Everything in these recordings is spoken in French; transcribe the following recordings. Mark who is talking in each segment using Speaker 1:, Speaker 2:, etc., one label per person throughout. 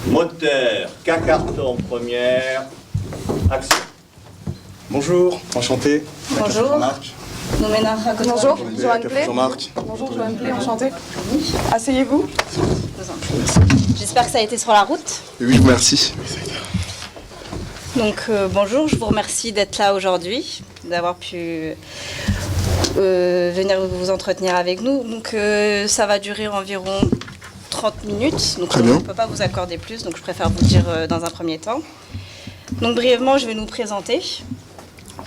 Speaker 1: Moteur, K-carton première, action.
Speaker 2: Bonjour, enchanté.
Speaker 3: Bonjour.
Speaker 2: Jean-Marc.
Speaker 3: Bonjour, Joanne Play.
Speaker 2: Jean-Marc.
Speaker 3: Bonjour, Joanne Play, enchantée. Asseyez-vous.
Speaker 4: J'espère que ça a été sur la route.
Speaker 2: Oui, je vous remercie.
Speaker 4: Donc bonjour, je vous remercie d'être là aujourd'hui, d'avoir pu venir vous entretenir avec nous. Donc ça va durer environ 30 minutes, donc on ne peut pas vous accorder plus, donc je préfère vous dire dans un premier temps. Donc brièvement, je vais nous présenter.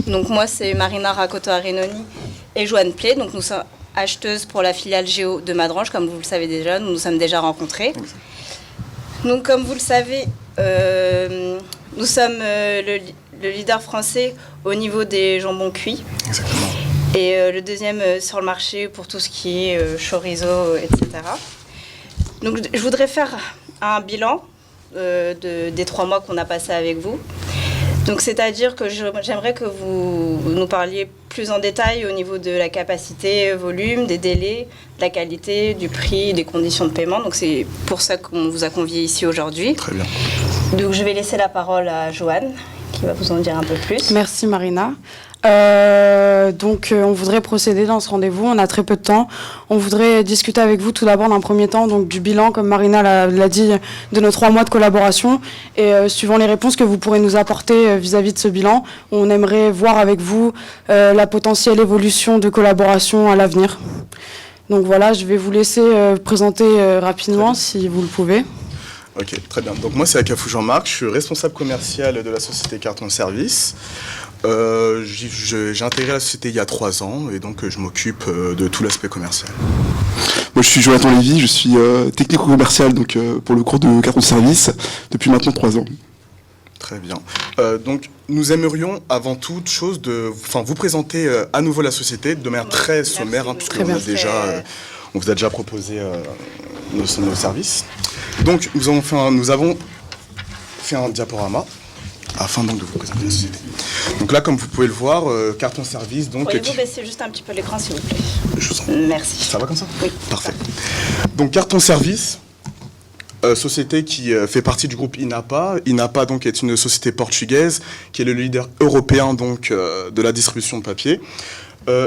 Speaker 4: Donc moi, c'est Marina Rakoto-Arenoni et Joanne Play. Donc nous sommes acheteuses pour la filiale Géo de Madrange, comme vous le savez déjà, nous nous sommes déjà rencontrés. Donc comme vous le savez, nous sommes le leader français au niveau des jambons cuits.
Speaker 2: Exactement.
Speaker 4: Et le deuxième sur le marché pour tout ce qui est chorizo, etc. Donc je voudrais faire un bilan des 3 mois qu'on a passé avec vous. Donc c'est-à-dire que j'aimerais que vous nous parliez plus en détail au niveau de la capacité, volume, des délais, de la qualité, du prix, des conditions de paiement. Donc c'est pour ça qu'on vous a conviés ici aujourd'hui.
Speaker 2: Très bien.
Speaker 4: Donc je vais laisser la parole à Joanne, qui va vous en dire un peu plus.
Speaker 3: Merci Marina. On voudrait procéder dans ce rendez-vous. On a très peu de temps. On voudrait discuter avec vous tout d'abord d'un premier temps donc du bilan, comme Marina l'a dit, de nos 3 mois de collaboration. Et suivant les réponses que vous pourrez nous apporter vis-à-vis de ce bilan, on aimerait voir avec vous la potentielle évolution de collaboration à l'avenir. Donc voilà, je vais vous laisser présenter rapidement si vous le pouvez.
Speaker 2: Ok, très bien. Donc moi, c'est Akafou Jean-Marc. Je suis responsable commercial de la société Carton Service. J'ai intégré la société il y a 3 ans et donc je m'occupe de tout l'aspect commercial.
Speaker 5: Moi je suis Jonathan Lévy, je suis technico-commercial donc, pour le cours de Carton Service depuis maintenant 3 ans.
Speaker 2: Très bien. Donc nous aimerions avant toute chose vous présenter à nouveau la société de manière très sommaire, puisqu'on on vous a déjà proposé nos services. Donc nous avons fait un diaporama afin donc de vous présenter la société. Donc là, comme vous pouvez le voir, Carton Service.
Speaker 4: Pourriez-vous baisser juste un petit peu l'écran, s'il vous plaît?
Speaker 2: Je vous en prie.
Speaker 4: Merci.
Speaker 2: Ça va comme ça?
Speaker 4: Oui.
Speaker 2: Parfait. Donc Carton Service, société qui fait partie du groupe INAPA. INAPA donc est une société portugaise qui est le leader européen donc de la distribution de papier.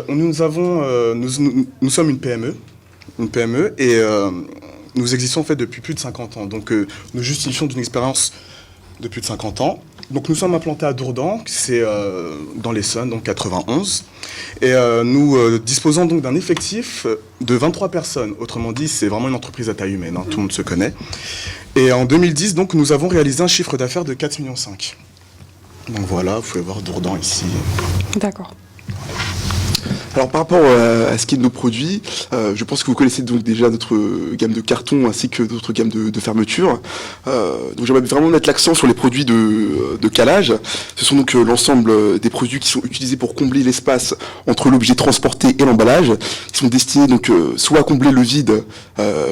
Speaker 2: Nous sommes une PME et nous existons en fait depuis plus de 50 ans. Donc nous justifions d'une expérience de plus de 50 ans. Donc nous sommes implantés à Dourdan, c'est dans l'Essonne, donc 91. Et nous disposons donc d'un effectif de 23 personnes. Autrement dit, c'est vraiment une entreprise à taille humaine, tout le monde se connaît. Et en 2010, donc, nous avons réalisé un chiffre d'affaires de 4,5 millions. Donc voilà, vous pouvez voir Dourdan ici.
Speaker 3: D'accord.
Speaker 5: Alors par rapport à ce qui est de nos produits, je pense que vous connaissez donc déjà notre gamme de cartons ainsi que notre gamme de fermetures. Donc j'aimerais vraiment mettre l'accent sur les produits de calage. Ce sont donc l'ensemble des produits qui sont utilisés pour combler l'espace entre l'objet transporté et l'emballage. Ils sont destinés donc soit à combler le vide,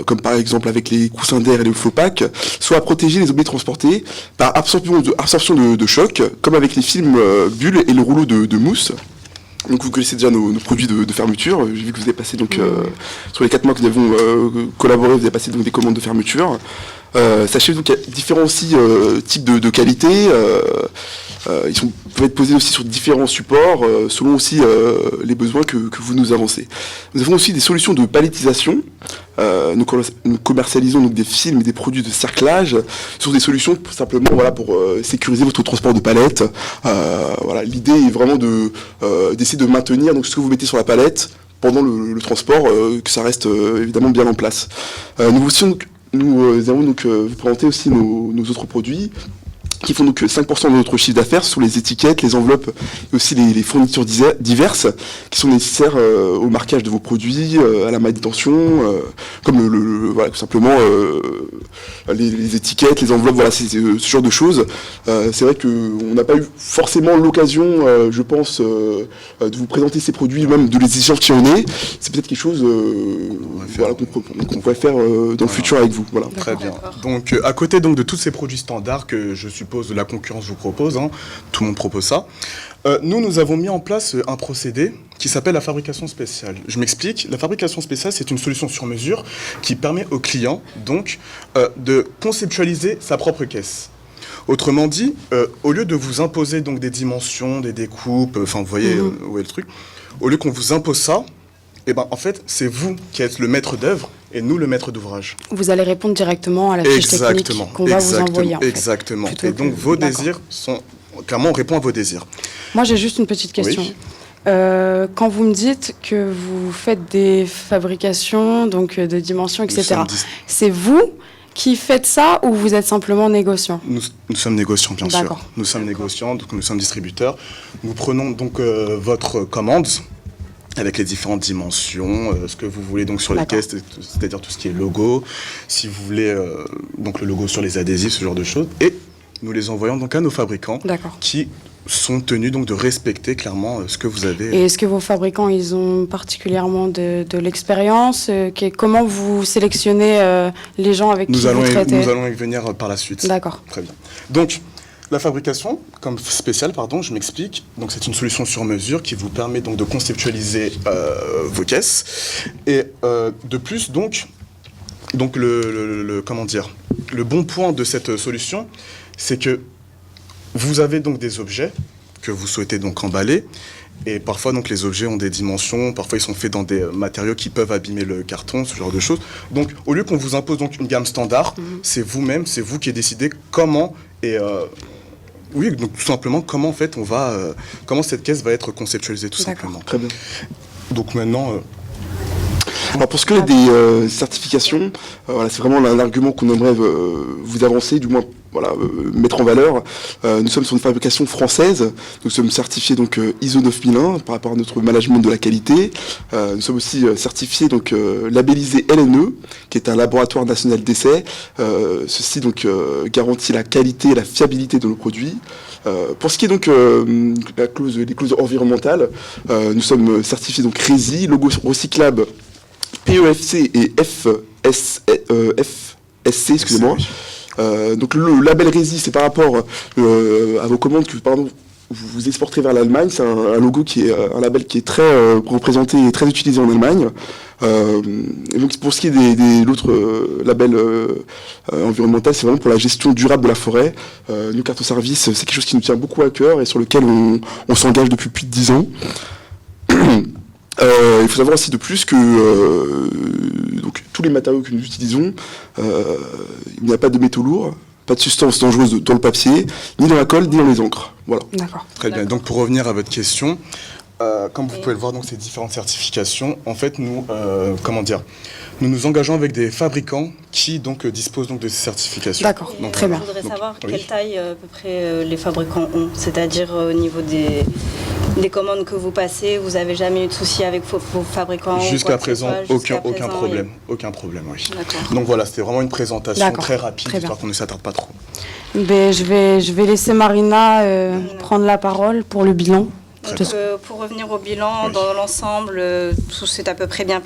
Speaker 5: comme par exemple avec les coussins d'air et les flow packs, soit à protéger les objets transportés par absorption de choc, comme avec les films bulles et le rouleau de mousse. Donc vous connaissez déjà nos produits de fermeture. J'ai vu que vous avez passé donc sur les 4 mois que nous avons collaboré, vous avez passé donc des commandes de fermeture. Sachez donc qu'il y a différents aussi types de qualité. Ils peuvent être posés aussi sur différents supports selon aussi les besoins que vous nous avancez. Nous avons aussi des solutions de palettisation. Nous commercialisons donc des films et des produits de cerclage sur des solutions simplement pour sécuriser votre transport de palettes. L'idée est vraiment d'essayer de maintenir donc ce que vous mettez sur la palette pendant le transport, que ça reste évidemment bien en place. Nous allons donc vous présenter aussi nos autres produits qui font donc 5% de notre chiffre d'affaires sur les étiquettes, les enveloppes et aussi les fournitures diverses qui sont nécessaires au marquage de vos produits, à la manutention, comme tout simplement les étiquettes, les enveloppes, c'est ce genre de choses. C'est vrai qu'on n'a pas eu forcément l'occasion, je pense, de vous présenter ces produits, même de les échantillonner. C'est peut-être quelque chose qu'on pourrait faire dans le futur avec vous. Voilà.
Speaker 2: Très bien. Donc à côté donc de tous ces produits standards que je suppose de la concurrence vous propose, tout le monde propose ça. Nous avons mis en place un procédé qui s'appelle la fabrication spéciale. Je m'explique. La fabrication spéciale, c'est une solution sur mesure qui permet au client, donc, de conceptualiser sa propre caisse. Autrement dit, au lieu de vous imposer donc des dimensions, des découpes, enfin, vous voyez le truc, au lieu qu'on vous impose ça, eh ben, en fait, c'est vous qui êtes le maître d'œuvre et nous le maître d'ouvrage.
Speaker 3: Vous allez répondre directement à la fiche technique qu'on va vous envoyer. En fait,
Speaker 2: exactement. Et donc, vos désirs sont... Clairement, on répond à vos désirs.
Speaker 3: Moi, j'ai juste une petite question.
Speaker 2: Oui.
Speaker 3: Quand vous me dites que vous faites des fabrications, donc de dimensions, etc., c'est vous qui faites ça ou vous êtes simplement négociant?
Speaker 2: Nous sommes négociants, bien sûr.
Speaker 3: D'accord.
Speaker 2: Nous sommes négociants, donc nous sommes distributeurs. Nous prenons donc votre commande avec les différentes dimensions, ce que vous voulez donc sur les caisses, c'est-à-dire tout ce qui est logo, si vous voulez donc le logo sur les adhésifs, ce genre de choses, et nous les envoyons donc à nos fabricants qui sont tenus donc de respecter clairement ce que vous avez.
Speaker 3: Et est-ce que vos fabricants, ils ont particulièrement de l'expérience? Comment vous sélectionnez les gens avec qui vous traitez?
Speaker 2: Nous allons y venir par la suite.
Speaker 3: D'accord.
Speaker 2: Très bien. Donc, la fabrication, comme spéciale, je m'explique. Donc, c'est une solution sur mesure qui vous permet donc de conceptualiser vos caisses. Et de plus, donc comment dire, le bon point de cette solution, c'est que vous avez donc des objets que vous souhaitez donc emballer, et parfois donc les objets ont des dimensions, parfois ils sont faits dans des matériaux qui peuvent abîmer le carton, ce genre de choses. Donc au lieu qu'on vous impose donc une gamme standard, c'est vous-même, c'est vous qui décidez comment oui, donc tout simplement comment en fait comment cette caisse va être conceptualisée tout simplement.
Speaker 5: Très bien.
Speaker 2: Donc maintenant.
Speaker 5: Alors pour ce qui est des certifications, voilà, c'est vraiment un argument qu'on aimerait vous avancer, du moins mettre en valeur. Nous sommes sur une fabrication française, nous sommes certifiés donc ISO 9001 par rapport à notre management de la qualité. Nous sommes aussi certifiés donc labellisés LNE, qui est un laboratoire national d'essai. Ceci donc garantit la qualité et la fiabilité de nos produits. Pour ce qui est donc des clauses environnementales, nous sommes certifiés donc RESI, logo recyclable PEFC et FSC, excusez-moi. Donc le label RESI, c'est par rapport à vos commandes que vous exporterez vers l'Allemagne. C'est un logo qui est un label qui est très représenté et très utilisé en Allemagne. Et donc pour ce qui est de l'autre label environnemental, c'est vraiment pour la gestion durable de la forêt. Nous, Carton Service, c'est quelque chose qui nous tient beaucoup à cœur et sur lequel on s'engage depuis plus de 10 ans. Il faut savoir aussi de plus que donc, tous les matériaux que nous utilisons, il n'y a pas de métaux lourds, pas de substances dangereuses dans le papier, ni dans la colle, ni dans les encres. Voilà.
Speaker 3: D'accord.
Speaker 2: Très bien. Donc pour revenir à votre question, comme vous pouvez le voir, donc ces différentes certifications, en fait, nous nous engageons avec des fabricants qui donc disposent donc de ces certifications.
Speaker 3: D'accord.
Speaker 4: Donc,
Speaker 3: très bien.
Speaker 4: Je voudrais savoir quelle taille à peu près les fabricants ont, c'est-à-dire au niveau des commandes que vous passez, vous n'avez jamais eu de soucis avec vos fabricants?
Speaker 2: Jusqu'à présent, aucun problème. Aucun problème, oui. Donc voilà, c'était vraiment une présentation très rapide, histoire qu'on ne s'attarde pas trop.
Speaker 3: Ben, je vais laisser Marina prendre la parole pour le bilan.
Speaker 4: Donc, pour revenir au bilan, dans l'ensemble, tout s'est à peu près bien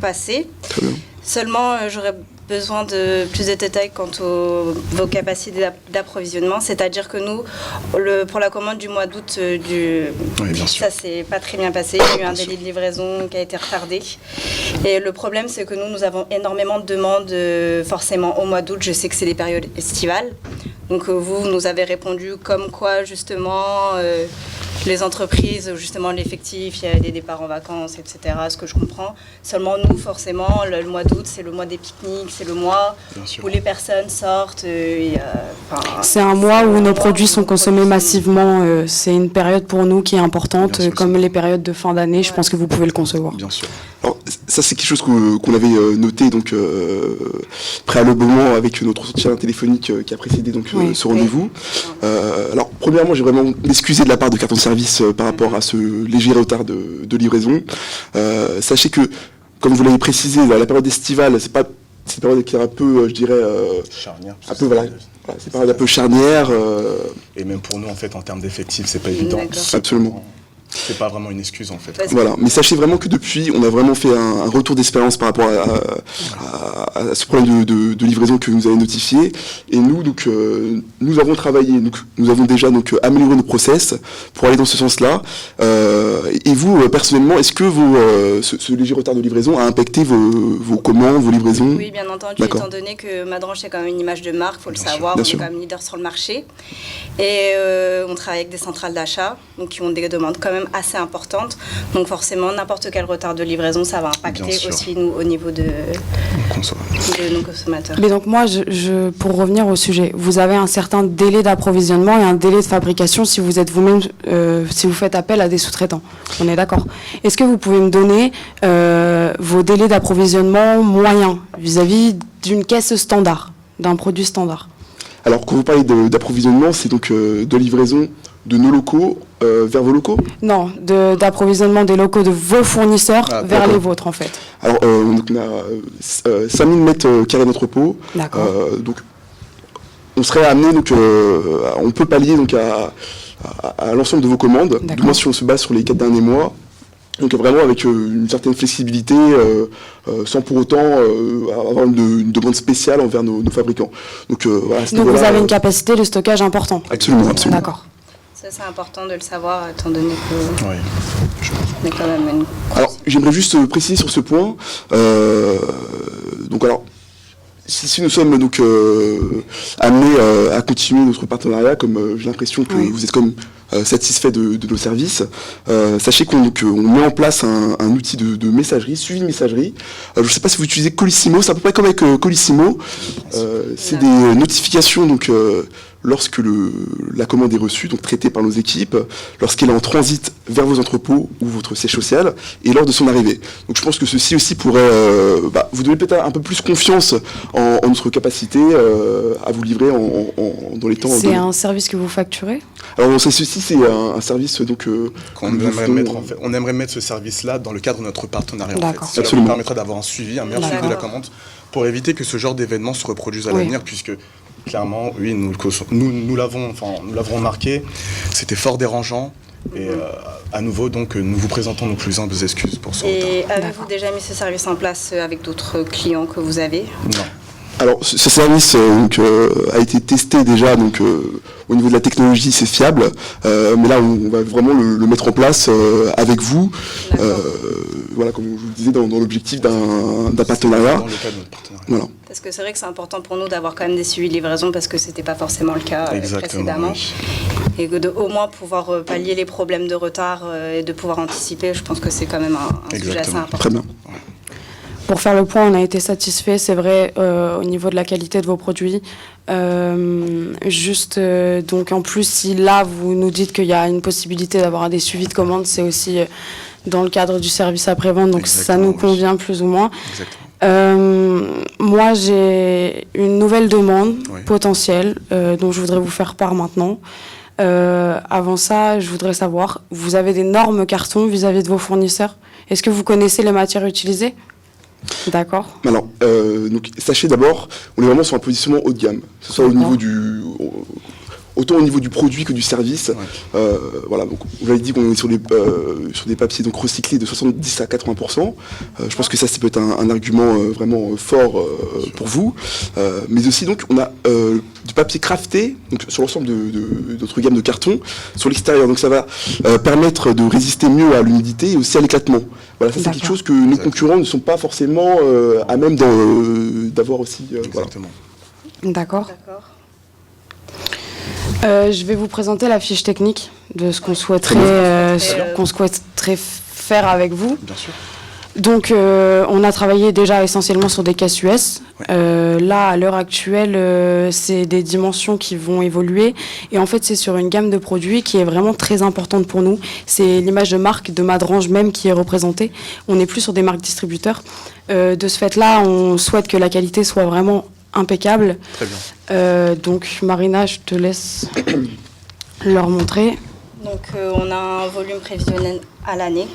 Speaker 4: passé.
Speaker 5: Très bien.
Speaker 4: Seulement, j'aurais besoin de plus de détails quant vos capacités d'approvisionnement. C'est-à-dire que nous, pour la commande du mois d'août, ça s'est pas très bien passé. Il y a eu un délai de livraison qui a été retardé. Et le problème, c'est que nous avons énormément de demandes forcément au mois d'août. Je sais que c'est les périodes estivales. Donc vous nous avez répondu comme quoi justement les entreprises, justement l'effectif, il y a des départs en vacances, etc. Ce que je comprends. Seulement nous, forcément, le mois d'août, c'est le mois des pique-niques, c'est le mois où les personnes sortent.
Speaker 3: C'est un mois où nos produits sont consommés massivement. C'est une période pour nous qui est importante, comme les périodes de fin d'année. Je pense que vous pouvez le concevoir.
Speaker 2: Bien sûr.
Speaker 5: Alors, ça, c'est quelque chose qu'on avait noté donc préalablement avec notre entretien téléphonique qui a précédé donc ce rendez-vous. Alors, premièrement, j'ai vraiment m'excuser de la part de Carton Service par rapport à ce léger retard de livraison. Sachez que, comme vous l'avez précisé, la période estivale, c'est une période qui est un peu, je dirais,
Speaker 2: charnière.
Speaker 5: Un peu, voilà, c'est une période un peu charnière.
Speaker 2: Et même pour nous, en fait, en termes d'effectifs, c'est pas évident.
Speaker 5: Absolument.
Speaker 2: C'est pas vraiment une excuse en fait.
Speaker 4: Parce que-
Speaker 5: Voilà, mais sachez vraiment que depuis, on a vraiment fait un retour d'expérience par rapport à ce problème de livraison que vous avez notifié. Et nous, donc, nous avons travaillé, donc, nous avons déjà donc, amélioré nos process pour aller dans ce sens-là. Et vous, personnellement, est-ce que ce léger retard de livraison a impacté vos commandes, vos livraisons?
Speaker 4: Oui, bien entendu,
Speaker 5: D'accord.
Speaker 4: étant donné que Madrange c'est quand même une image de marque, il faut le savoir,
Speaker 5: bien
Speaker 4: on
Speaker 5: sûr.
Speaker 4: est quand même leader sur le marché. Et on travaille avec des centrales d'achat, donc qui ont des demandes quand même assez importantes. Donc forcément, n'importe quel retard de livraison, ça va
Speaker 2: Bien
Speaker 4: impacter
Speaker 2: sûr.
Speaker 4: aussi nous au niveau de nos consommateurs.
Speaker 3: Mais donc moi, pour revenir au sujet, vous avez un certain délai d'approvisionnement et un délai de fabrication si vous êtes vous-même, si vous faites appel à des sous-traitants. On est d'accord. Est-ce que vous pouvez me donner vos délais d'approvisionnement moyens vis-à-vis d'une caisse standard, d'un produit standard?
Speaker 5: Alors, quand vous parlez d'approvisionnement, c'est donc de livraison de nos locaux vers vos locaux?
Speaker 3: Non, d'approvisionnement des locaux de vos fournisseurs
Speaker 2: Ah,
Speaker 3: vers
Speaker 5: d'accord.
Speaker 3: les vôtres en fait.
Speaker 5: Alors, donc, on a 5000 mètres carrés d'entrepôt.
Speaker 3: D'accord.
Speaker 5: Donc, on serait amené, donc, on peut pallier donc, à l'ensemble de vos commandes, du
Speaker 3: D'accord.
Speaker 5: moins si on se base sur les 4 derniers mois. Donc vraiment avec une certaine flexibilité, sans pour autant avoir une demande spéciale envers nos fabricants. Donc, voilà, à ce
Speaker 3: Donc vous
Speaker 5: niveau-là,
Speaker 3: avez une capacité de stockage importante.
Speaker 5: Absolument, absolument.
Speaker 3: D'accord.
Speaker 4: Ça, c'est important de le savoir, étant donné qu'on
Speaker 2: Oui.
Speaker 4: est quand même une...
Speaker 5: Alors, j'aimerais juste préciser sur ce point. Donc, alors, si nous sommes donc amenés à continuer notre partenariat, comme j'ai l'impression que
Speaker 3: Oui.
Speaker 5: vous êtes comme satisfait de nos services, sachez qu'on met en place un outil de messagerie, suivi de messagerie. Je ne sais pas si vous utilisez Colissimo, c'est à peu près comme avec Colissimo. C'est des notifications donc lorsque la commande est reçue, donc traitée par nos équipes, lorsqu'elle est en transit vers vos entrepôts ou votre siège social, et lors de son arrivée. Donc je pense que ceci aussi pourrait vous donner peut-être un peu plus confiance en notre capacité à vous livrer dans les temps.
Speaker 3: C'est un service que vous facturez?
Speaker 5: Alors ceci, c'est un service donc
Speaker 2: On
Speaker 5: nous
Speaker 2: aimerait,
Speaker 5: offrons-
Speaker 2: mettre, on aimerait mettre ce service-là dans le cadre de notre partenariat. En fait.
Speaker 3: D'accord.
Speaker 2: Cela nous
Speaker 5: Absolument.
Speaker 2: permettra d'avoir un suivi, un meilleur suivi de la
Speaker 4: D'accord.
Speaker 2: commande pour éviter que ce genre d'événement se reproduise à
Speaker 3: Oui.
Speaker 2: l'avenir, puisque clairement, oui, nous l'avons remarqué, c'était fort dérangeant. Et à nouveau, donc, nous vous présentons nos plus humbles excuses pour ce retard.
Speaker 4: Et avez-vous
Speaker 3: D'accord.
Speaker 4: déjà mis ce service en place avec d'autres clients que vous avez?
Speaker 2: Non.
Speaker 5: Alors, ce service a été testé déjà, donc au niveau de la technologie, c'est fiable, mais là, on va vraiment le mettre en place avec vous,
Speaker 4: D'accord.
Speaker 5: voilà, comme je vous le disais, dans l'objectif d'un partenariat.
Speaker 2: Dans le cadre de notre partenariat.
Speaker 5: Voilà.
Speaker 4: Parce que c'est vrai que c'est important pour nous d'avoir quand même des suivis de livraison parce que c'était pas forcément le cas précédemment.
Speaker 2: oui.
Speaker 4: Et que au moins pouvoir pallier les problèmes de retard et de pouvoir anticiper, je pense que c'est quand même un sujet assez
Speaker 2: Exactement.
Speaker 4: important.
Speaker 5: Très bien.
Speaker 3: Pour faire le point, on a été satisfait, c'est vrai, au niveau de la qualité de vos produits. Donc en plus, si là, vous nous dites qu'il y a une possibilité d'avoir des suivis de commandes, c'est aussi dans le cadre du service après-vente, donc ça
Speaker 2: Exactement,
Speaker 3: nous
Speaker 2: oui.
Speaker 3: convient plus ou moins.
Speaker 2: Exactement.
Speaker 3: Moi, j'ai une nouvelle demande
Speaker 2: Oui.
Speaker 3: potentielle dont je voudrais vous faire part maintenant. Avant ça, je voudrais savoir, vous avez des normes carton vis-à-vis de vos fournisseurs? Est-ce que vous connaissez les matières utilisées? D'accord.
Speaker 5: Alors, donc, sachez d'abord, on est vraiment sur un positionnement haut de gamme, que ce soit au
Speaker 3: D'accord.
Speaker 5: niveau autant au niveau du produit que du service. Voilà, donc vous l'avez dit qu'on est sur des papiers donc recyclés de 70 à 80%. Je pense que ça peut être un argument vraiment fort pour vous. Mais aussi donc on a du papier crafté donc sur l'ensemble de notre gamme de cartons sur l'extérieur. Donc ça va permettre de résister mieux à l'humidité et aussi à l'éclatement. Voilà, ça c'est quelque
Speaker 3: D'accord.
Speaker 5: chose que nos
Speaker 2: Exactement.
Speaker 5: concurrents ne sont pas forcément à même d'avoir aussi. Voilà.
Speaker 2: Exactement.
Speaker 3: D'accord.
Speaker 4: D'accord.
Speaker 3: Je vais vous présenter la fiche technique de ce qu'on souhaiterait, qu'on souhaiterait faire avec vous.
Speaker 2: Bien sûr.
Speaker 3: Donc, on a travaillé déjà essentiellement sur des caisses US. Là, à l'heure actuelle, c'est des dimensions qui vont évoluer. Et en fait, c'est sur une gamme de produits qui est vraiment très importante pour nous. C'est l'image de marque de Madrange même qui est représentée. On n'est plus sur des marques distributeurs. De ce fait-là, on souhaite que la qualité soit vraiment impeccable.
Speaker 2: Très bien.
Speaker 3: Donc, Marina, je te laisse leur montrer.
Speaker 4: Donc on a un volume prévisionnel à l'année,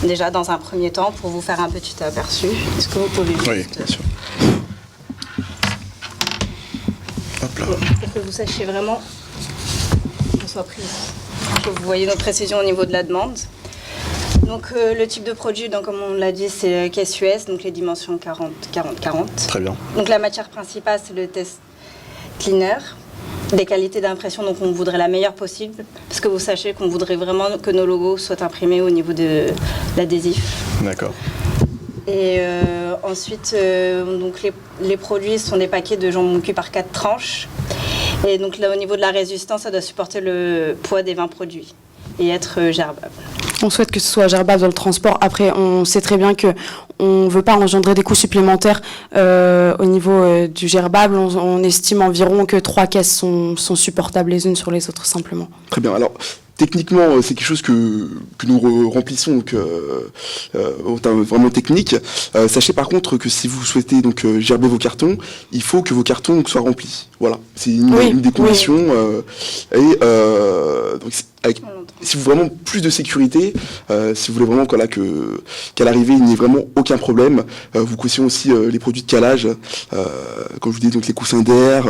Speaker 4: déjà dans un premier temps, pour vous faire un petit aperçu. Est-ce que vous pouvez juste...
Speaker 2: Oui, bien sûr. Hop là.
Speaker 4: Pour que vous sachiez vraiment qu'on soit pris, que vous voyez nos précisions au niveau de la demande. Donc le type de produit, donc, comme on l'a dit, c'est caisse US, donc les dimensions 40, 40, 40.
Speaker 2: Très bien.
Speaker 4: Donc la matière principale, c'est le test cleaner. Des qualités d'impression, donc on voudrait la meilleure possible, parce que vous sachez qu'on voudrait vraiment que nos logos soient imprimés au niveau de l'adhésif.
Speaker 2: D'accord.
Speaker 4: Et ensuite, donc les produits sont des paquets de jambon cuit par 4 tranches. Et donc là, au niveau de la résistance, ça doit supporter le poids des 20 produits et être gerbable.
Speaker 3: On souhaite que ce soit gerbable dans le transport. Après, on sait très bien qu'on ne veut pas engendrer des coûts supplémentaires au niveau du gerbable. On estime environ que 3 caisses sont supportables les unes sur les autres, simplement.
Speaker 5: Très bien. Alors, techniquement, c'est quelque chose que nous remplissons donc, au terme vraiment technique. Sachez par contre que si vous souhaitez donc gerber vos cartons, il faut que vos cartons donc, soient remplis. Voilà, c'est une des conditions. Donc, si vous voulez vraiment plus de sécurité, si vous voulez vraiment qu'à l'arrivée il n'y ait vraiment aucun problème, vous cautionnez aussi les produits de calage, comme je vous dis, donc les coussins d'air.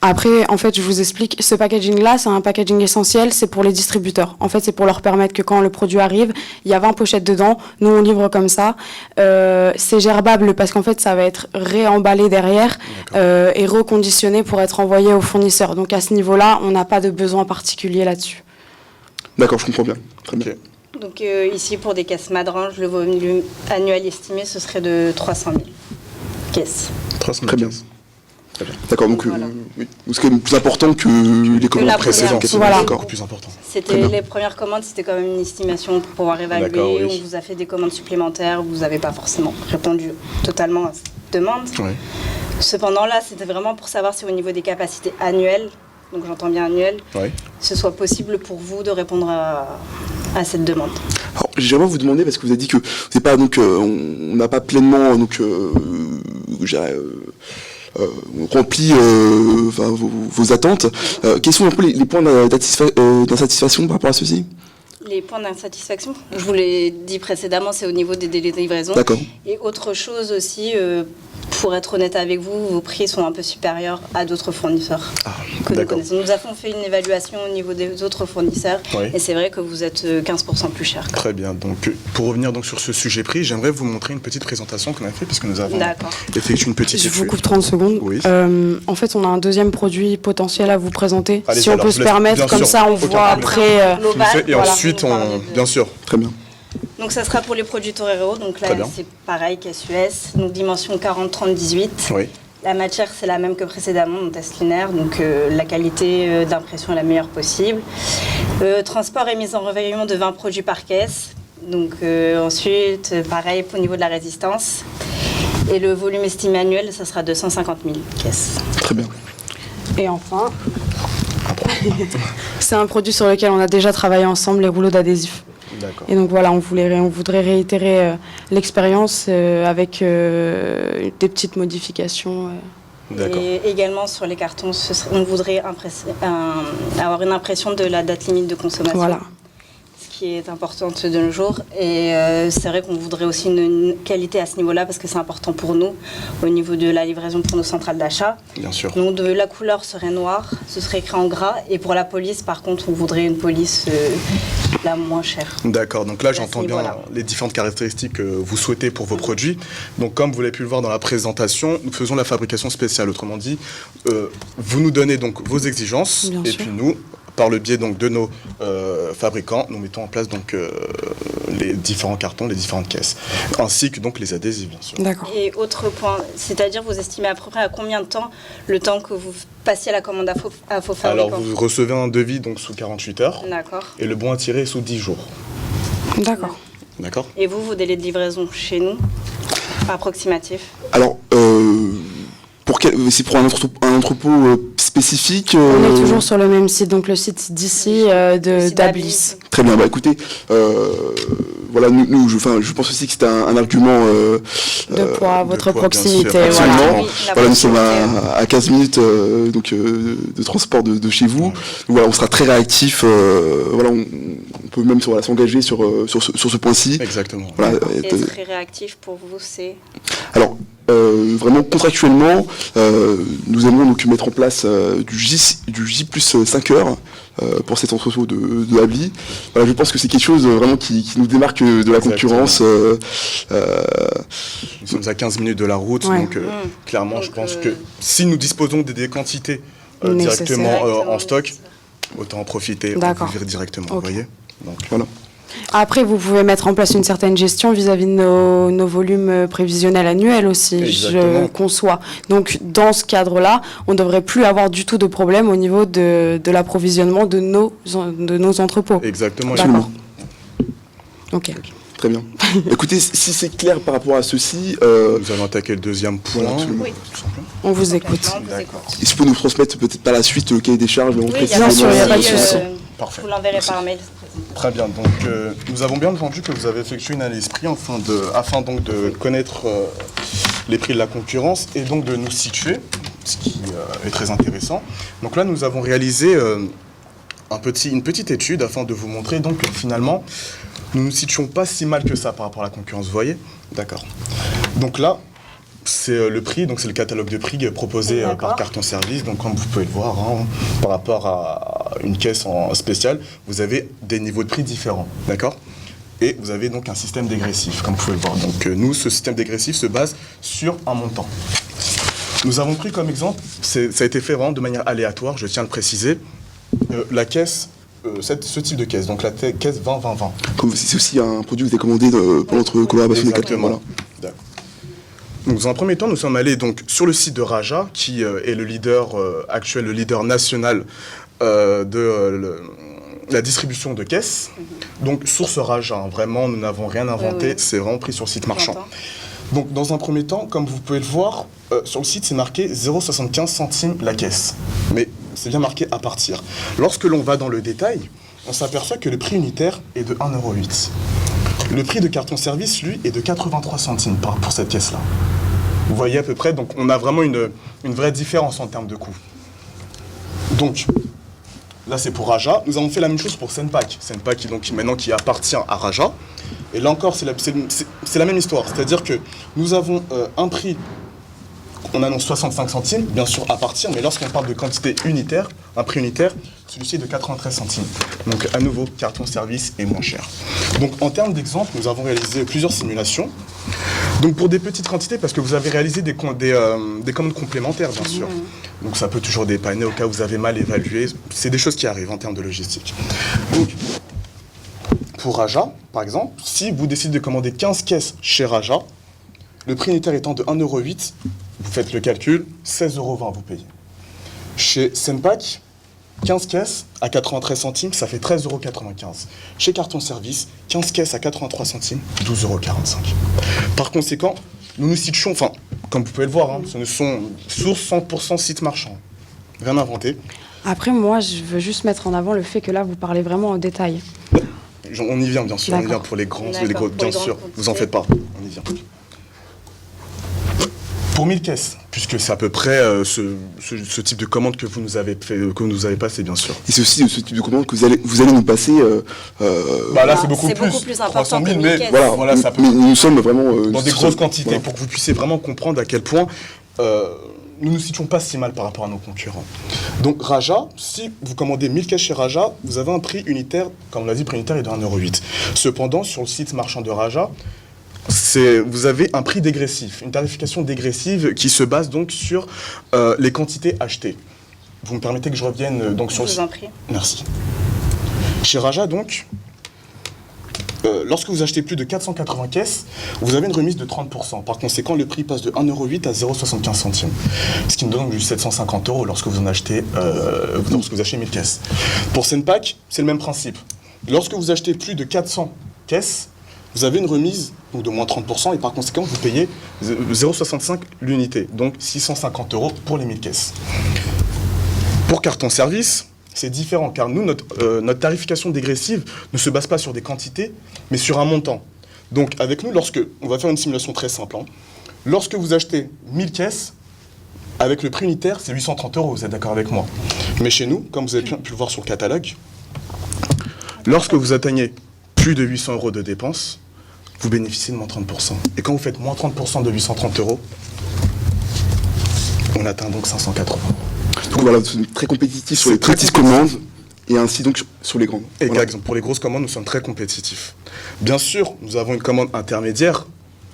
Speaker 3: Après, en fait, je vous explique, ce packaging-là, c'est un packaging essentiel, c'est pour les distributeurs. En fait, c'est pour leur permettre que quand le produit arrive, il y a 20 pochettes dedans, nous on livre comme ça. C'est gerbable parce qu'en fait, ça va être réemballé derrière et reconditionné pour être envoyé au fournisseur. Donc à ce niveau-là, on n'a pas de besoin particulier là-dessus.
Speaker 5: D'accord, je comprends bien. Très bien.
Speaker 4: Donc ici, pour des caisses Madrange, le volume annuel estimé, ce serait de 300 000 caisses.
Speaker 2: 300
Speaker 5: Très bien.
Speaker 2: Très bien.
Speaker 5: D'accord, donc
Speaker 4: Voilà.
Speaker 5: oui. C'est quand même plus important que les commandes
Speaker 4: la
Speaker 5: précédentes.
Speaker 4: première.
Speaker 3: Voilà.
Speaker 2: Beaucoup
Speaker 5: D'accord.
Speaker 2: plus important.
Speaker 4: C'était les premières commandes, c'était quand même une estimation pour pouvoir évaluer.
Speaker 2: D'accord, oui.
Speaker 4: On vous a fait des commandes supplémentaires, vous n'avez pas forcément répondu totalement à cette demande.
Speaker 2: Oui.
Speaker 4: Cependant, là, c'était vraiment pour savoir si au niveau des capacités annuelles, donc j'entends bien annuelles,
Speaker 2: Oui.
Speaker 4: ce soit possible pour vous de répondre à cette demande.
Speaker 5: Alors, j'aimerais vous demander, parce que vous avez dit que c'est pas donc on n'a pas pleinement donc rempli vos attentes. Quels sont un peu les points d'insatisfaction par rapport à ceci?
Speaker 4: Les points d'insatisfaction, je vous l'ai dit précédemment, c'est au niveau des délais de livraison.
Speaker 5: D'accord.
Speaker 4: Et autre chose aussi, pour être honnête avec vous, vos prix sont un peu supérieurs à d'autres fournisseurs que nous
Speaker 2: d'accord.
Speaker 4: connaissons. Nous avons fait une évaluation au niveau des autres fournisseurs
Speaker 2: Oui.
Speaker 4: et c'est vrai que vous êtes 15% plus cher.
Speaker 2: Très bien. Donc, pour revenir donc sur ce sujet prix, j'aimerais vous montrer une petite présentation qu'on a fait puisque nous avons
Speaker 4: D'accord.
Speaker 2: effectué une petite
Speaker 3: Je vous
Speaker 2: étude.
Speaker 3: coupe 30 secondes.
Speaker 2: Oui.
Speaker 3: En fait, on a un deuxième produit potentiel à vous présenter.
Speaker 2: Allez-y,
Speaker 3: Si on
Speaker 2: alors,
Speaker 3: peut
Speaker 2: je
Speaker 3: se
Speaker 2: laisse-
Speaker 3: permettre,
Speaker 2: bien
Speaker 3: comme
Speaker 2: sûr,
Speaker 3: ça on
Speaker 2: aucun
Speaker 3: voit
Speaker 2: problème.
Speaker 3: après.
Speaker 4: Global,
Speaker 2: Et
Speaker 4: voilà,
Speaker 2: ensuite,
Speaker 4: vous nous parlez de-
Speaker 2: bien sûr.
Speaker 5: Très bien.
Speaker 4: Donc ça sera pour les produits Torero, donc là
Speaker 2: Très bien.
Speaker 4: c'est pareil caisse US, donc dimension 40-30-18.
Speaker 2: Oui.
Speaker 4: La matière c'est la même que précédemment, donc test linéaire, donc la qualité d'impression est la meilleure possible. Transport et mise en rayonnement de 20 produits par caisse. Donc ensuite, pareil au niveau de la résistance. Et le volume estimé annuel, ça sera 250 000 caisses.
Speaker 5: Très bien.
Speaker 3: Et enfin, c'est un produit sur lequel on a déjà travaillé ensemble, les rouleaux d'adhésif.
Speaker 2: D'accord.
Speaker 3: Et donc voilà, on voudrait réitérer l'expérience avec des petites modifications.
Speaker 2: D'accord.
Speaker 4: Et également sur les cartons, on voudrait avoir une impression de la date limite de consommation.
Speaker 3: Voilà.
Speaker 4: Ce qui est importante de nos jours. Et c'est vrai qu'on voudrait aussi une qualité à ce niveau-là parce que c'est important pour nous au niveau de la livraison pour nos centrales d'achat.
Speaker 2: Bien sûr.
Speaker 4: Donc la couleur serait noire, ce serait écrit en gras. Et pour la police, par contre, on voudrait une police la moins chère.
Speaker 2: D'accord, donc là
Speaker 4: À ce
Speaker 2: j'entends bien
Speaker 4: niveau-là.
Speaker 2: les différentes caractéristiques que vous souhaitez pour vos produits. Donc comme vous l'avez pu le voir dans la présentation, nous faisons la fabrication spéciale. Autrement dit, vous nous donnez donc vos exigences
Speaker 3: Bien
Speaker 2: et
Speaker 3: sûr.
Speaker 2: puis nous, par le biais donc de nos fabricants, nous mettons en place donc les différents cartons, les différentes caisses, ainsi que donc les adhésifs bien sûr.
Speaker 3: D'accord.
Speaker 4: Et autre point, c'est-à-dire vous estimez à peu près à combien de temps le temps que vous passiez la commande à vos fabricants?
Speaker 2: Alors vous recevez un devis donc sous 48 heures
Speaker 4: D'accord.
Speaker 2: et le bon à tirer est sous 10 jours.
Speaker 3: D'accord.
Speaker 2: D'accord.
Speaker 4: Et vous, vos délais de livraison chez nous, approximatifs?
Speaker 5: Alors, c'est pour un entrepôt spécifique.
Speaker 3: On est toujours sur le même site, donc le site d'ici d'Ablis.
Speaker 5: Très bien, bah écoutez, voilà, je pense aussi que c'est un argument
Speaker 3: De poids à votre
Speaker 2: poids, bien
Speaker 3: proximité.
Speaker 2: sûr.
Speaker 3: Voilà.
Speaker 5: absolument.
Speaker 4: Oui, la
Speaker 5: Voilà, nous sommes
Speaker 4: proximité.
Speaker 5: à 15 minutes de transport de chez vous. Donc, voilà, on sera très réactif. Voilà, on peut même s'engager sur ce point-ci.
Speaker 2: Exactement.
Speaker 5: Voilà,
Speaker 4: Et très réactif pour vous, c'est
Speaker 5: Alors, vraiment contractuellement, nous allons donc mettre en place du J plus 5 heures pour cet entrepôt de Habli. Voilà, je pense que c'est quelque chose vraiment qui nous démarque de la concurrence.
Speaker 2: Nous sommes à 15 minutes de la route,
Speaker 3: Ouais.
Speaker 2: donc clairement,
Speaker 4: Donc,
Speaker 2: je pense que si nous disposons des quantités directement en stock, autant en profiter,
Speaker 3: D'accord.
Speaker 2: ouvrir directement,
Speaker 3: Ok.
Speaker 2: vous voyez. Donc,
Speaker 5: Voilà.
Speaker 3: Après, vous pouvez mettre en place une certaine gestion vis-à-vis de nos volumes prévisionnels annuels aussi,
Speaker 2: Exactement.
Speaker 3: je conçois. Donc, dans ce cadre-là, on ne devrait plus avoir du tout de problème au niveau de l'approvisionnement de nos entrepôts.
Speaker 2: exactement.
Speaker 3: D'accord. Ok.
Speaker 5: Très bien. Écoutez, si c'est clair par rapport à ceci,
Speaker 2: Nous allons attaquer le deuxième point.
Speaker 5: Voilà, absolument.
Speaker 4: Oui.
Speaker 3: On vous écoute.
Speaker 4: On vous écoute.
Speaker 5: est-ce que vous nous transmettre peut-être par la suite le cahier des charges,
Speaker 4: Oui, il y a
Speaker 3: Bien sûr, il y a pas de
Speaker 4: souci,
Speaker 3: souci.
Speaker 2: Parfait.
Speaker 4: Vous l'enverrez par mail.
Speaker 2: Très bien. Donc, nous avons bien entendu que vous avez effectué une analyse prix afin donc de connaître les prix de la concurrence et donc de nous situer, ce qui est très intéressant. Donc là, nous avons réalisé une petite étude afin de vous montrer donc que finalement, nous ne nous situons pas si mal que ça par rapport à la concurrence. Vous voyez? D'accord. Donc là, c'est le prix, donc c'est le catalogue de prix proposé par
Speaker 4: D'accord.
Speaker 2: Carton Service. Donc comme vous pouvez le voir, hein, par rapport à une caisse en spéciale, vous avez des niveaux de prix différents, d'accord? Et vous avez donc un système dégressif, comme vous pouvez le voir. Donc nous, ce système dégressif se base sur un montant. Nous avons pris comme exemple, ça a été fait vraiment de manière aléatoire, je tiens à le préciser, la caisse, ce type de caisse, donc la caisse 20-20-20.
Speaker 5: Comme c'est aussi un produit que vous avez commandé pour notre collaboration des cartons.
Speaker 2: Exactement.
Speaker 5: Voilà.
Speaker 2: D'accord. Donc, dans un premier temps, nous sommes allés donc, sur le site de Raja, qui est le leader actuel, le leader national la distribution de caisses. Donc, source Raja, hein, vraiment, nous n'avons rien inventé,
Speaker 4: oui.
Speaker 2: c'est vraiment pris sur le site marchand.
Speaker 4: J'entends.
Speaker 2: Donc, dans un premier temps, comme vous pouvez le voir, sur le site, c'est marqué 0,75 centimes la caisse. Mais c'est bien marqué à partir. Lorsque l'on va dans le détail, on s'aperçoit que le prix unitaire est de 1,08 €. Le prix de carton service, lui, est de 83 centimes pour cette caisse-là. Vous voyez à peu près, donc on a vraiment une vraie différence en termes de coût. Donc, là c'est pour Raja. Nous avons fait la même chose pour Senpak. Senpak qui appartient à Raja. Et là encore, c'est la même histoire. C'est-à-dire que nous avons un prix, on annonce 65 centimes, bien sûr à partir, mais lorsqu'on parle de quantité unitaire, un prix unitaire, celui-ci est de 93 centimes. Donc à nouveau, carton service est moins cher. Donc en termes d'exemple, nous avons réalisé plusieurs simulations. Donc pour des petites quantités, parce que vous avez réalisé des commandes complémentaires, bien sûr. Donc ça peut toujours dépanner au cas où vous avez mal évalué. C'est des choses qui arrivent en termes de logistique. Donc pour Raja, par exemple, si vous décidez de commander 15 caisses chez Raja, le prix unitaire étant de 1,08 €, vous faites le calcul, 16,20 € vous payez. Chez Senpak, 15 caisses à 93 centimes, ça fait 13,95 €. Chez Carton Service, 15 caisses à 83 centimes, 12,45 €. Par conséquent, nous nous situons, enfin, comme vous pouvez le voir, hein, ce ne sont sources 100% site marchand. Rien inventé.
Speaker 3: Après, moi, je veux juste mettre en avant le fait que là, vous parlez vraiment au détail.
Speaker 2: On y vient, bien sûr, on y vient
Speaker 3: D'accord.
Speaker 2: pour les grands,
Speaker 4: D'accord, pour
Speaker 2: bien
Speaker 4: les
Speaker 2: sûr,
Speaker 4: grandes
Speaker 2: vous en faites pas, on y vient. Pour 1000 caisses, puisque c'est à peu près ce type de commande que vous nous avez passé, bien sûr.
Speaker 5: Et c'est aussi ce type de commande que vous allez nous passer.
Speaker 2: Bah là,
Speaker 4: Ah,
Speaker 2: c'est beaucoup
Speaker 4: c'est
Speaker 2: plus.
Speaker 4: beaucoup plus important
Speaker 2: 300 000,
Speaker 4: que 1000
Speaker 2: mais
Speaker 4: caisses.
Speaker 2: voilà, ça peut
Speaker 5: mais nous sommes vraiment
Speaker 2: dans des grosses quantités,
Speaker 5: voilà.
Speaker 2: pour que vous puissiez vraiment comprendre à quel point nous ne nous situons pas si mal par rapport à nos concurrents. Donc Raja, si vous commandez 1000 caisses chez Raja, vous avez un prix unitaire, comme on l'a dit, le prix unitaire est de 1,08 €. Cependant, sur le site marchand de Raja, vous avez un prix dégressif, une tarification dégressive qui se base donc sur les quantités achetées. Vous me permettez que je revienne donc sur
Speaker 4: Je vous en prie.
Speaker 2: Merci. Chez Raja, donc, lorsque vous achetez plus de 480 caisses, vous avez une remise de 30%. Par conséquent, le prix passe de 1,08 € à 0,75 centimes. Ce qui nous donne donc du 750 € lorsque vous achetez 1000 caisses. Pour Senpak, c'est le même principe. Lorsque vous achetez plus de 400 caisses, vous avez une remise donc, de moins 30% et par conséquent, vous payez 0,65 l'unité, donc 650 € pour les 1000 caisses. Pour carton service, c'est différent car nous, notre tarification dégressive ne se base pas sur des quantités, mais sur un montant. Donc avec nous, on va faire une simulation très simple. Hein. Lorsque vous achetez 1000 caisses, avec le prix unitaire, c'est 830 €, vous êtes d'accord avec moi. Mais chez nous, comme vous avez pu le voir sur le catalogue, lorsque vous atteignez plus de 800 € de dépenses, vous bénéficiez de moins 30%. Et quand vous faites moins 30% de 830 €, on atteint donc 580.
Speaker 5: Donc voilà, c'est très compétitif sur les petites commandes et ainsi donc sur les grandes.
Speaker 2: Et
Speaker 5: Voilà.
Speaker 2: par exemple, pour les grosses commandes, nous sommes très compétitifs. Bien sûr, nous avons une commande intermédiaire.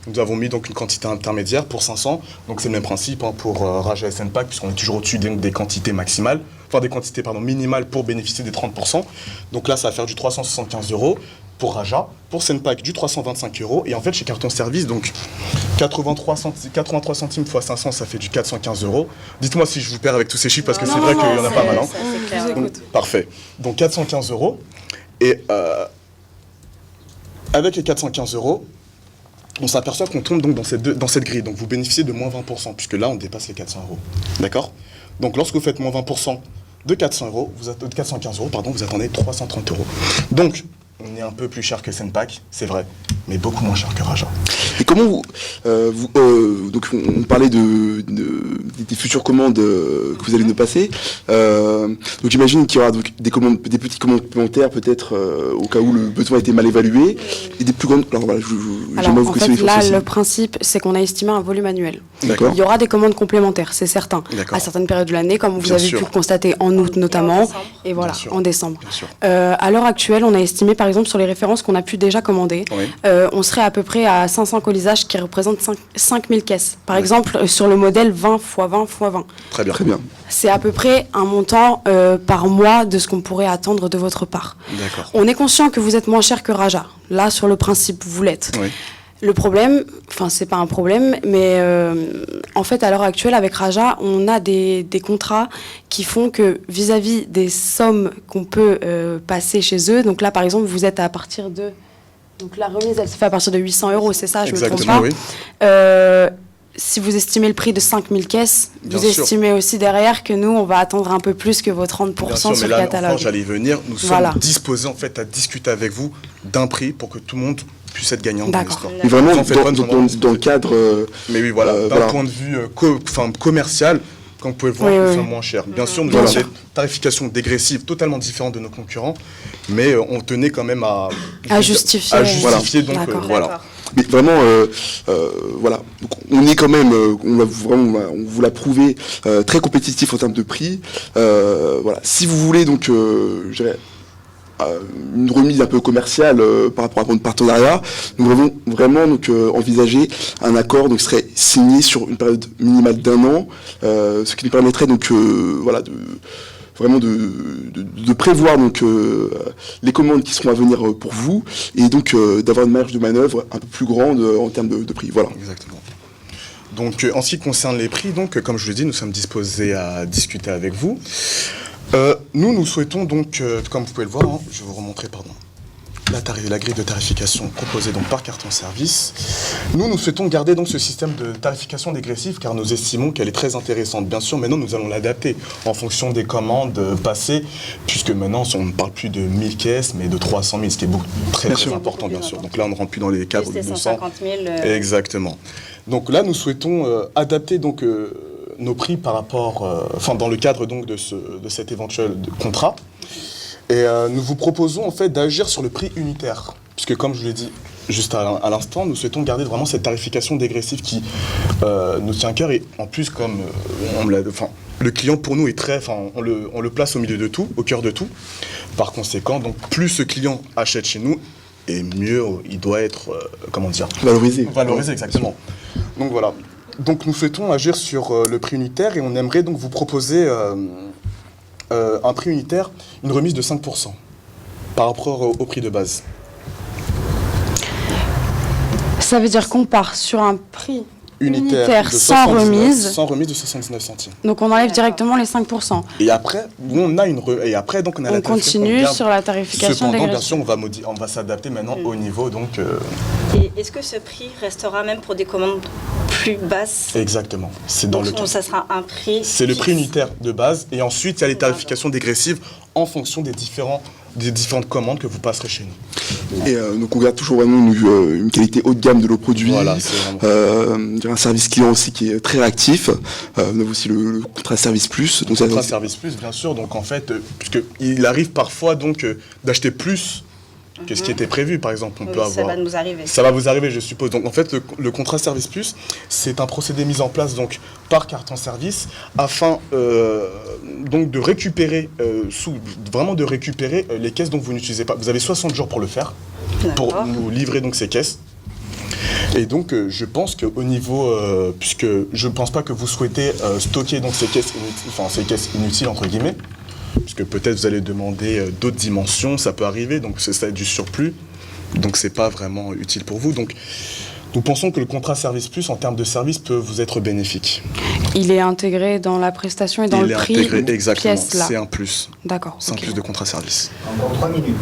Speaker 2: Nous avons mis donc une quantité intermédiaire pour 500. Donc c'est le même principe hein, pour Raja et SNPAC, puisqu'on est toujours au-dessus des quantités maximales, enfin des quantités minimales pour bénéficier des 30%. Donc là, ça va faire du 375 € pour Raja, pour SNPAC du 325 €. Et en fait, chez Carton Service, donc 83 centimes fois 500, ça fait du 415 €. Dites-moi si je vous perds avec tous ces chiffres, parce que c'est vrai qu'il y en a pas mal. Hein.
Speaker 4: C'est clair.
Speaker 3: Je vous
Speaker 2: Donc,
Speaker 3: écoute.
Speaker 2: parfait. Donc 415 €. Et avec les 415 €, on s'aperçoit qu'on tombe donc dans cette grille. Donc vous bénéficiez de moins 20%, puisque là, on dépasse les 400 €. D'accord? Donc lorsque vous faites moins 20% de 415 €, pardon, vous attendez 330 €. Donc, on est un peu plus cher que SNPAC, c'est vrai, mais beaucoup moins cher que Raja.
Speaker 5: Et comment donc on parlait des futures commandes que vous allez nous passer. Donc j'imagine qu'il y aura donc des petites commandes complémentaires peut-être au cas où le besoin a été mal évalué et des plus grandes. Alors voilà,
Speaker 3: Alors,
Speaker 5: j'aimerais vous
Speaker 3: en fait,
Speaker 5: questionner sur
Speaker 3: là,
Speaker 5: ceci.
Speaker 3: le principe, c'est qu'on a estimé un volume annuel.
Speaker 5: D'accord.
Speaker 3: Il y aura des commandes complémentaires, c'est certain,
Speaker 2: D'accord.
Speaker 3: à certaines périodes de l'année, comme vous
Speaker 2: Bien
Speaker 3: avez
Speaker 2: sûr.
Speaker 3: pu le constater en août notamment,
Speaker 4: décembre.
Speaker 3: et voilà,
Speaker 2: Bien sûr.
Speaker 3: en décembre.
Speaker 2: Bien sûr.
Speaker 3: À l'heure actuelle, on a estimé, par exemple, sur les références qu'on a pu déjà commander,
Speaker 2: Oui.
Speaker 3: on serait à peu près à 500 colisages qui représentent 5000 caisses. Par exemple, sur le modèle 20 x 20 x 20.
Speaker 2: Très bien.
Speaker 5: Très bien.
Speaker 3: C'est à peu près un montant par mois de ce qu'on pourrait attendre de votre part.
Speaker 2: D'accord.
Speaker 3: On est conscient que vous êtes moins cher que Raja. Là, sur le principe, vous l'êtes.
Speaker 2: Oui.
Speaker 3: Le problème, enfin c'est pas un problème, mais en fait à l'heure actuelle avec Raja, on a des contrats qui font que vis-à-vis des sommes qu'on peut passer chez eux, donc là par exemple vous êtes à partir de... Donc la remise elle se fait à partir de 800 €, c'est ça, je me trompe
Speaker 2: Exactement,
Speaker 3: pas.
Speaker 2: oui.
Speaker 3: Si vous estimez le prix de 5000 caisses,
Speaker 2: Bien
Speaker 3: vous
Speaker 2: sûr.
Speaker 3: estimez aussi derrière que nous on va attendre un peu plus que vos 30%
Speaker 2: Bien sûr,
Speaker 3: sur
Speaker 2: mais
Speaker 3: le
Speaker 2: là,
Speaker 3: catalogue.
Speaker 2: enfin, j'allais y venir. Nous sommes
Speaker 3: Voilà.
Speaker 2: disposés en fait à discuter avec vous d'un prix pour que tout le monde puisse être gagnant dans
Speaker 3: D'accord.
Speaker 2: l'histoire.
Speaker 5: Et vraiment
Speaker 2: Vous en faites pas, nous allons
Speaker 5: dans le cadre.
Speaker 2: Mais oui, voilà, d'un
Speaker 5: voilà.
Speaker 2: point de vue commercial, comme vous pouvez le voir,
Speaker 3: Oui,
Speaker 2: nous
Speaker 3: oui.
Speaker 2: sommes moins chers. Bien sûr, nous
Speaker 3: Bien
Speaker 2: avons
Speaker 3: sûr.
Speaker 2: des tarifications dégressives totalement différentes de nos concurrents, mais on tenait quand même à
Speaker 3: justifier.
Speaker 2: à justifier, donc
Speaker 3: D'accord.
Speaker 2: voilà.
Speaker 4: D'accord.
Speaker 5: Mais vraiment, voilà. Donc, on est quand même, on vous l'a prouvé, très compétitif en termes de prix. Voilà. Si vous voulez donc, je dirais, une remise un peu commerciale par rapport à notre partenariat, nous avons vraiment donc envisagé un accord donc serait signé sur une période minimale d'1 an, ce qui nous permettrait donc voilà de prévoir donc les commandes qui seront à venir pour vous et donc d'avoir une marge de manœuvre un peu plus grande en termes de prix. Voilà.
Speaker 2: Exactement. Donc, en ce qui concerne les prix, donc, comme je le dis, nous sommes disposés à discuter avec vous. Nous souhaitons donc, comme vous pouvez le voir, hein, je vais vous remontrer, pardon, la grille de tarification proposée donc par Carton Service. Nous souhaitons garder donc ce système de tarification dégressive car nous estimons qu'elle est très intéressante. Bien sûr, maintenant nous allons l'adapter en fonction des commandes passées, puisque maintenant on ne parle plus de 1000 caisses, mais de 300 000, ce qui est très
Speaker 5: sûr.
Speaker 2: important, bien sûr. Donc là, on ne rentre plus dans les cadres
Speaker 4: Plus
Speaker 2: de
Speaker 4: des
Speaker 2: 200.
Speaker 4: 150 000.
Speaker 2: Exactement. Donc là, nous souhaitons adapter donc nos prix par rapport, dans le cadre donc de cet éventuel contrat. Et nous vous proposons en fait d'agir sur le prix unitaire, puisque comme je l'ai dit juste à l'instant, nous souhaitons garder vraiment cette tarification dégressive qui nous tient à cœur. Et en plus, comme le client pour nous est on le place au milieu de tout, au cœur de tout. Par conséquent, donc plus ce client achète chez nous, et mieux il doit être,
Speaker 5: Valorisé.
Speaker 2: Valorisé, exactement. Donc voilà. Donc nous souhaitons agir sur le prix unitaire et on aimerait donc vous proposer un prix unitaire, une remise de 5% par rapport au prix de base.
Speaker 3: Ça veut dire qu'on part sur un prix unitaire
Speaker 2: de
Speaker 3: sans
Speaker 2: 79,
Speaker 3: remise.
Speaker 2: sans remise de 79 centimes.
Speaker 3: Donc on enlève directement les 5%.
Speaker 2: Et après, on a la
Speaker 3: On continue sur la tarification
Speaker 2: Cependant, bien
Speaker 3: dégressive.
Speaker 2: sûr, on va s'adapter maintenant au niveau donc.
Speaker 4: Et est-ce que ce prix restera même pour des commandes plus basses?
Speaker 2: Exactement. C'est dans le cas.
Speaker 4: Ça sera un prix.
Speaker 2: C'est le prix
Speaker 4: fixe.
Speaker 2: unitaire de base et ensuite il y a les tarifications dégressives en fonction des différentes commandes que vous passerez chez nous.
Speaker 5: Et donc on garde toujours vraiment une qualité haut de gamme de nos produits.
Speaker 2: Voilà, c'est vraiment
Speaker 5: un service client aussi qui est très réactif. On a aussi le contrat service plus. Donc ça,
Speaker 2: Contrat service plus, bien sûr. Donc en fait, puisqu'il arrive parfois donc d'acheter plus Qu'est-ce qui était prévu, par exemple? On
Speaker 4: Oui,
Speaker 2: peut avoir...
Speaker 4: ça va nous arriver.
Speaker 2: Ça va vous arriver, je suppose. Donc, en fait, le contrat service plus, c'est un procédé mis en place donc par carton service afin donc de récupérer, vraiment de récupérer les caisses dont vous n'utilisez pas. Vous avez 60 jours pour le faire, pour
Speaker 4: D'accord.
Speaker 2: nous livrer donc ces caisses. Et donc, je pense qu'au niveau, puisque je ne pense pas que vous souhaitez stocker donc ces caisses inutiles entre guillemets, puisque peut-être vous allez demander d'autres dimensions, ça peut arriver, donc c'est du surplus, donc c'est pas vraiment utile pour vous. Donc, nous pensons que le contrat service plus, en termes de service, peut vous être bénéfique.
Speaker 3: Il est intégré dans la prestation et dans le prix.
Speaker 2: Il est intégré, exactement.
Speaker 3: Pièce, là.
Speaker 2: C'est un plus.
Speaker 3: D'accord.
Speaker 2: C'est un
Speaker 3: ok.
Speaker 2: plus de contrat service.
Speaker 1: Encore 3 minutes.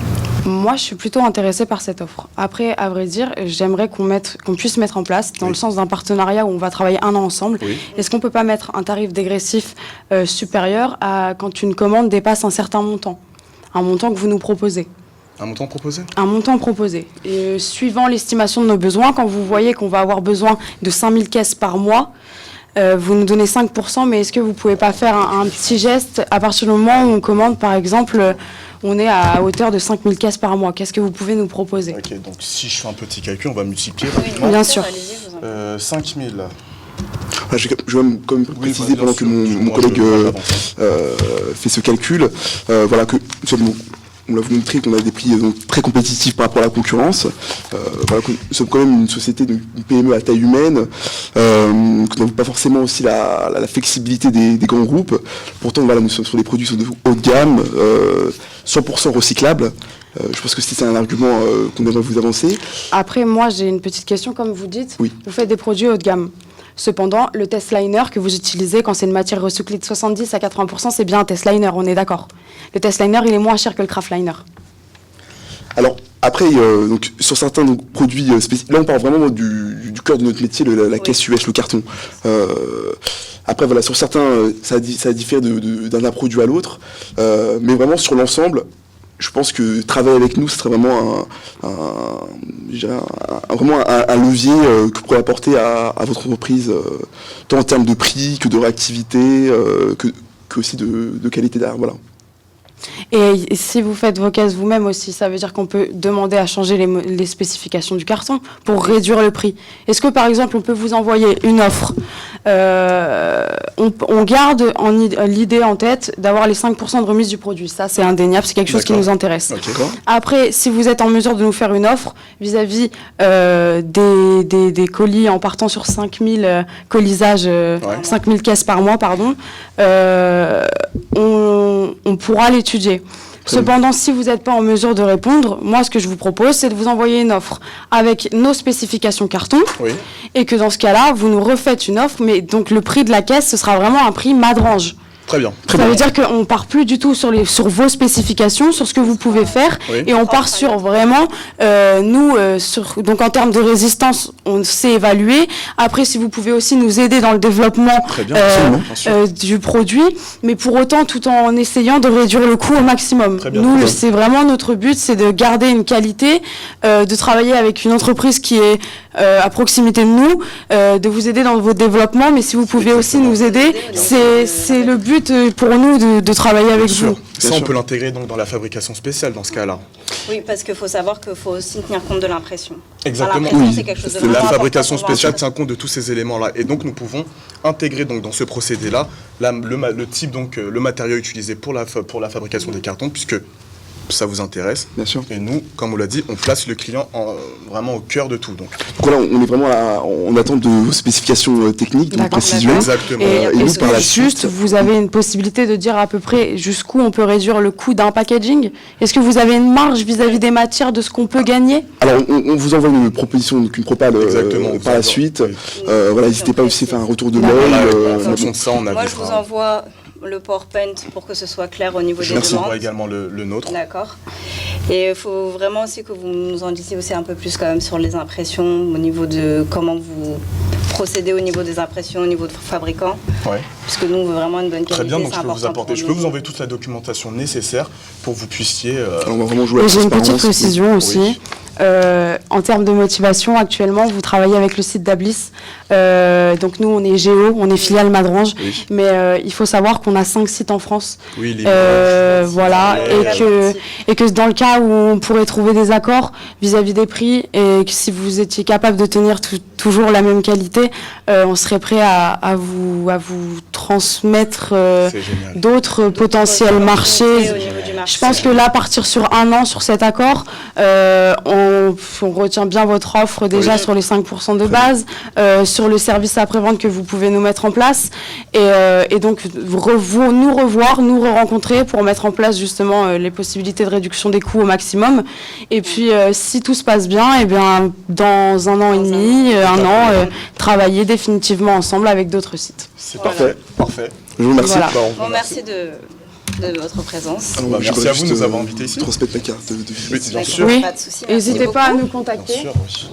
Speaker 3: Moi, je suis plutôt intéressée par cette offre. Après, à vrai dire, j'aimerais qu'on puisse mettre en place, dans
Speaker 2: Oui.
Speaker 3: le sens d'un partenariat où on va travailler 1 an ensemble,
Speaker 2: Oui.
Speaker 3: est-ce qu'on peut pas mettre un tarif dégressif supérieur à quand une commande dépasse un certain montant? Un montant que vous nous proposez.
Speaker 2: Un montant proposé?
Speaker 3: Un montant proposé. Et suivant l'estimation de nos besoins, quand vous voyez qu'on va avoir besoin de 5000 caisses par mois, vous nous donnez 5%, mais est-ce que vous pouvez pas faire un petit geste à partir du moment où on commande, par exemple, on est à hauteur de 5000 caisses par mois? Qu'est-ce que vous pouvez nous proposer?
Speaker 2: Ok, donc si je fais un petit calcul, on va multiplier
Speaker 4: Oui,
Speaker 2: rapidement.
Speaker 3: Bien sûr.
Speaker 4: allez-y, je vous en prie.
Speaker 2: 5000.
Speaker 5: Je vais quand même préciser
Speaker 2: bien
Speaker 5: pendant
Speaker 2: sûr.
Speaker 5: que mon
Speaker 2: Moi,
Speaker 5: collègue
Speaker 2: je l'avance.
Speaker 5: fait ce calcul, voilà que on l'a montré qu'on a des prix donc, très compétitifs par rapport à la concurrence. Voilà que nous sommes quand même une société, une PME à taille humaine, que n'a pas forcément aussi la flexibilité des grands groupes. Pourtant, voilà, nous sommes sur des produits de haut de gamme, 100% recyclables. Je pense que c'est un argument qu'on aimerait vous avancer.
Speaker 3: Après, moi, j'ai une petite question. Comme vous dites,
Speaker 5: Oui.
Speaker 3: vous faites des produits haut de gamme. Cependant, le testliner que vous utilisez quand c'est une matière recyclée de 70 à 80%, c'est bien un testliner, on est d'accord. Le testliner, il est moins cher que le craftliner.
Speaker 5: Alors, après, donc, sur certains donc, produits spécifiques, là on parle vraiment du cœur de notre métier, la caisse US, le carton. Après, voilà, sur certains, ça diffère d'un produit à l'autre, mais vraiment sur l'ensemble, je pense que travailler avec nous, ce serait vraiment vraiment un levier que vous pourrez apporter à votre entreprise, tant en termes de prix que de réactivité, que aussi de qualité d'art. Voilà.
Speaker 3: Et si vous faites vos caisses vous-même aussi, ça veut dire qu'on peut demander à changer les spécifications du carton pour réduire le prix. Est-ce que, par exemple, on peut vous envoyer une offre on garde l'idée en tête d'avoir les 5% de remise du produit. Ça, c'est indéniable, c'est quelque chose qui
Speaker 2: D'accord.
Speaker 3: nous intéresse.
Speaker 2: Ok.
Speaker 3: Après, si vous êtes en mesure de nous faire une offre vis-à-vis des colis en partant sur 5000 colisages, 5000 caisses par mois, pardon, on pourra l'étudier. Cependant, si vous n'êtes pas en mesure de répondre, moi, ce que je vous propose, c'est de vous envoyer une offre avec nos spécifications carton,
Speaker 2: Oui.
Speaker 3: et que dans ce cas-là, vous nous refaites une offre, mais donc le prix de la caisse, ce sera vraiment un prix Madrange.
Speaker 2: Très bien.
Speaker 3: Ça veut dire qu'on ne part plus du tout sur vos spécifications, sur ce que vous pouvez faire,
Speaker 2: Oui.
Speaker 3: et on part sur vraiment, donc en termes de résistance, on sait évaluer. Après, si vous pouvez aussi nous aider dans le développement
Speaker 2: Très bien, absolument, bien sûr.
Speaker 3: du produit, mais pour autant, tout en essayant de réduire le coût au maximum.
Speaker 2: Très bien,
Speaker 3: Nous,
Speaker 2: très bien.
Speaker 3: c'est vraiment notre but, c'est de garder une qualité, de travailler avec une entreprise qui est à proximité de nous, de vous aider dans vos développements, mais si vous pouvez aussi nous aider, c'est le but pour nous de travailler avec
Speaker 2: Bien sûr.
Speaker 3: vous.
Speaker 2: Ça,
Speaker 5: Bien
Speaker 2: on
Speaker 5: sûr.
Speaker 2: peut l'intégrer donc dans la fabrication spéciale dans ce cas-là.
Speaker 4: Oui, parce qu'il faut savoir qu'il faut aussi tenir compte de l'impression.
Speaker 2: Exactement.
Speaker 4: L'impression,
Speaker 5: Oui.
Speaker 4: c'est quelque chose de
Speaker 2: La
Speaker 4: vraiment
Speaker 2: fabrication
Speaker 4: important pour
Speaker 2: spéciale
Speaker 4: voir.
Speaker 2: tient compte de tous ces éléments-là. Et donc, nous pouvons intégrer donc, dans ce procédé-là le type, donc, le matériau utilisé pour la fabrication des cartons, puisque ça vous intéresse.
Speaker 5: Bien sûr.
Speaker 2: Et nous, comme on l'a dit, on place le client vraiment au cœur de tout. Donc,
Speaker 5: Donc là, on est vraiment en attente de vos spécifications techniques, de vos
Speaker 3: D'accord.
Speaker 5: précisions.
Speaker 2: exactement.
Speaker 3: Et
Speaker 5: nous,
Speaker 3: est-ce
Speaker 5: par
Speaker 3: que
Speaker 5: la
Speaker 3: juste, vous avez une possibilité de dire à peu près jusqu'où on peut réduire le coût d'un packaging? Est-ce que vous avez une marge vis-à-vis des matières de ce qu'on peut gagner?
Speaker 5: Alors, on vous envoie une proposition, donc une propale
Speaker 2: Exactement,
Speaker 5: par la
Speaker 2: exactement.
Speaker 5: suite.
Speaker 2: Oui.
Speaker 5: Voilà, n'hésitez pas aussi à faire un retour de mail.
Speaker 2: Voilà, en fonction de ça, on
Speaker 4: Moi, je
Speaker 2: avisera.
Speaker 4: vous envoie le PowerPoint pour que ce soit clair au niveau
Speaker 2: Je
Speaker 4: des
Speaker 2: vous
Speaker 4: demandes.
Speaker 2: envoie également le nôtre.
Speaker 4: D'accord. Et il faut vraiment aussi que vous nous en disiez aussi un peu plus quand même sur les impressions, au niveau de comment vous procéder au niveau des impressions, au niveau de fabricants,
Speaker 2: Ouais.
Speaker 4: puisque nous, on veut vraiment une bonne qualité.
Speaker 2: Très bien, donc
Speaker 4: c'est
Speaker 2: je peux vous
Speaker 4: important
Speaker 2: apporter,
Speaker 4: pour
Speaker 2: je peux
Speaker 4: nous.
Speaker 2: vous envoyer toute la documentation nécessaire pour que vous puissiez...
Speaker 5: On va vraiment jouer à
Speaker 3: Et
Speaker 5: la
Speaker 3: j'ai une petite
Speaker 5: transparence.
Speaker 3: précision aussi.
Speaker 2: Oui.
Speaker 3: En termes de motivation, actuellement, vous travaillez avec le site d'Ablis. Donc nous, on est Géo, on est filiale Madrange.
Speaker 2: Oui.
Speaker 3: Mais il faut savoir qu'on a 5 sites en France.
Speaker 2: Oui,
Speaker 3: Voilà, et que dans le cas où on pourrait trouver des accords vis-à-vis des prix, et que si vous étiez capable de tenir toujours la même qualité, on serait prêt à vous transmettre
Speaker 2: c'est génial.
Speaker 3: d'autres potentiels marchés.
Speaker 4: Au niveau du marché.
Speaker 3: Je pense que là, partir sur 1 an sur cet accord, on retient bien votre offre déjà
Speaker 2: Oui.
Speaker 3: sur les 5% de base, sur le service après-vente que vous pouvez nous mettre en place, et donc nous revoir, nous re-rencontrer pour mettre en place justement les possibilités de réduction des coûts au maximum. Et puis si tout se passe bien, et bien dans 1 an et demi, travailler définitivement ensemble avec d'autres sites.
Speaker 2: C'est
Speaker 4: Voilà.
Speaker 2: parfait, parfait.
Speaker 5: Je vous remercie.
Speaker 3: Voilà.
Speaker 2: Bah, on vous
Speaker 4: Bon,
Speaker 2: remercie.
Speaker 4: merci de votre présence.
Speaker 5: Alors,
Speaker 2: Bah,
Speaker 5: je
Speaker 2: merci
Speaker 5: voudrais
Speaker 2: à vous de
Speaker 5: juste,
Speaker 2: nous avoir invités ici.
Speaker 5: Transmettre ma carte de
Speaker 2: Oui,
Speaker 5: visite.
Speaker 2: bien
Speaker 4: D'accord,
Speaker 2: sûr.
Speaker 3: Oui.
Speaker 4: pas de souci. merci
Speaker 3: N'hésitez pas à
Speaker 4: beaucoup.
Speaker 3: nous contacter.
Speaker 2: Bien sûr, oui.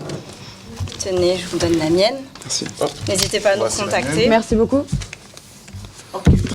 Speaker 4: Tenez, je vous donne la mienne.
Speaker 5: Merci.
Speaker 4: N'hésitez pas à nous
Speaker 2: Voici la
Speaker 4: contacter.
Speaker 2: mienne.
Speaker 3: Merci beaucoup.